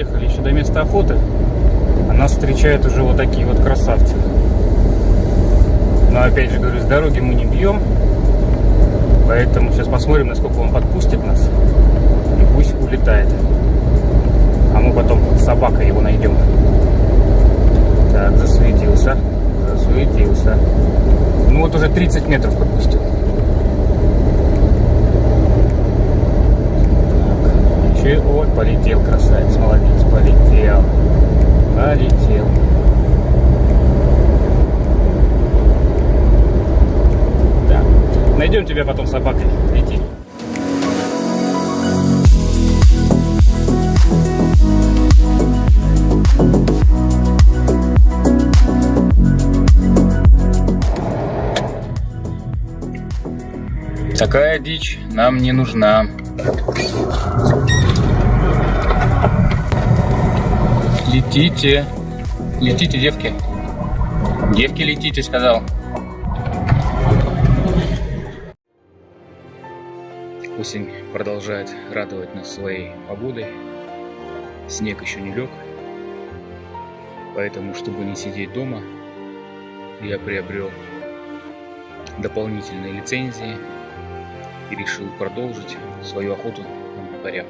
доехали еще до места охоты, а нас встречают уже вот такие вот красавцы. Но опять же говорю, с дороги мы не бьем, поэтому сейчас посмотрим, насколько он подпустит нас, и пусть улетает. А мы потом с собакой его найдем. Так, засуетился. Ну вот уже 30 метров подпустил. Так, вот полетел, красавец, молодец, полетел. Да. Найдем тебя потом с собакой. Лети. Такая дичь нам не нужна. Летите. Летите, девки. Девки, летите, сказал. Осень продолжает радовать нас своей погодой. Снег еще не лег. Поэтому, чтобы не сидеть дома, я приобрел дополнительные лицензии и решил продолжить свою охоту на глухаря.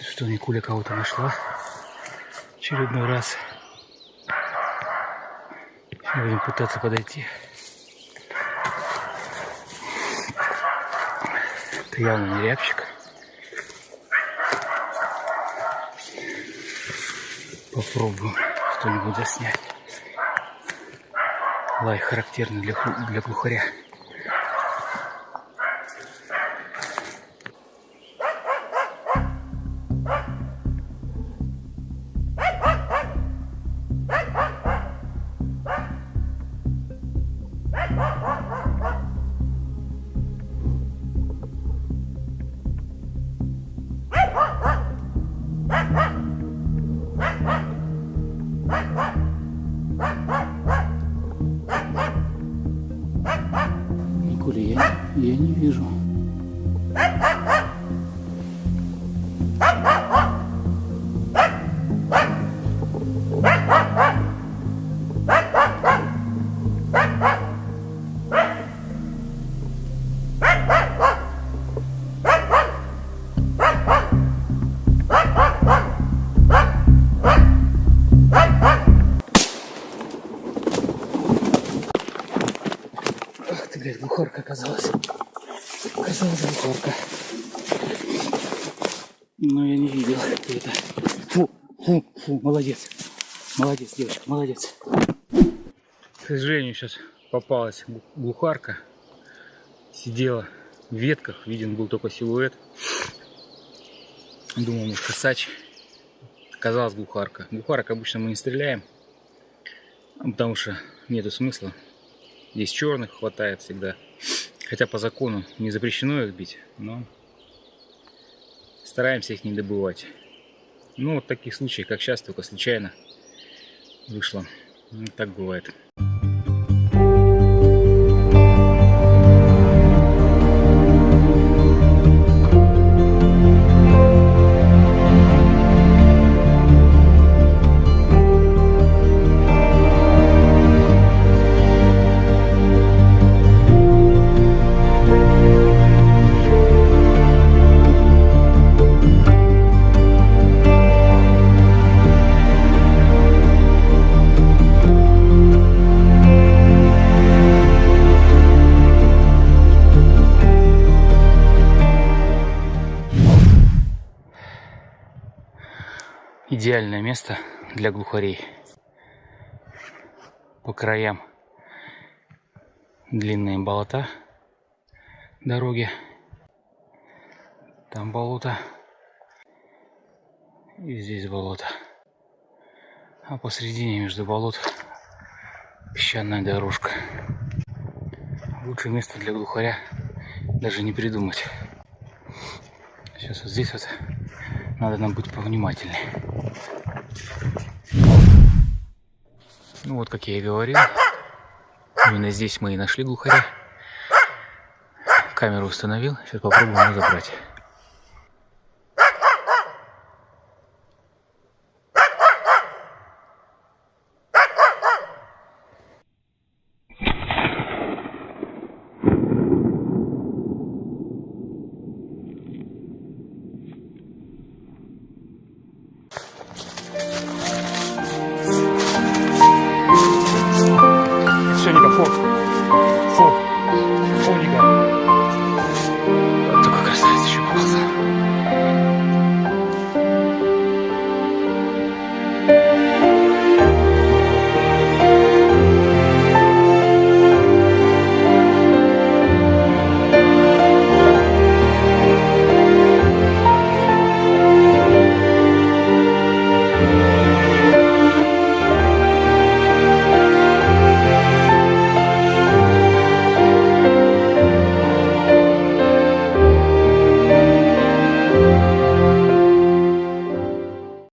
Что Никуля кого-то нашла. Очередной раз. Будем пытаться подойти. Это явно не рябчик. Попробуем что-нибудь заснять. Лай характерный для глухаря. Никули, я не вижу. Блядь, глухарка оказалась. Глухарка. Но я не видел это. Фу, молодец. Молодец, девочка, молодец. К сожалению, сейчас попалась глухарка. Сидела в ветках, виден был только силуэт. Думал, может, косач. Оказалась глухарка. Глухарок обычно мы не стреляем, потому что нету смысла. Здесь черных хватает всегда. Хотя по закону не запрещено их бить, но стараемся их не добывать. Ну, вот таких случаев, как сейчас, только случайно вышло. Ну, так бывает. идеальное место для глухарей. По краям длинные болота, дороги. Там болото. И здесь болото. А посередине между болот песчаная дорожка. Лучшее место для глухаря даже не придумать. Сейчас вот здесь вот надо нам быть повнимательнее. Ну вот, как я и говорил, именно здесь мы и нашли глухаря. Камеру установил, сейчас попробуем разобрать. Все, Ника, фу.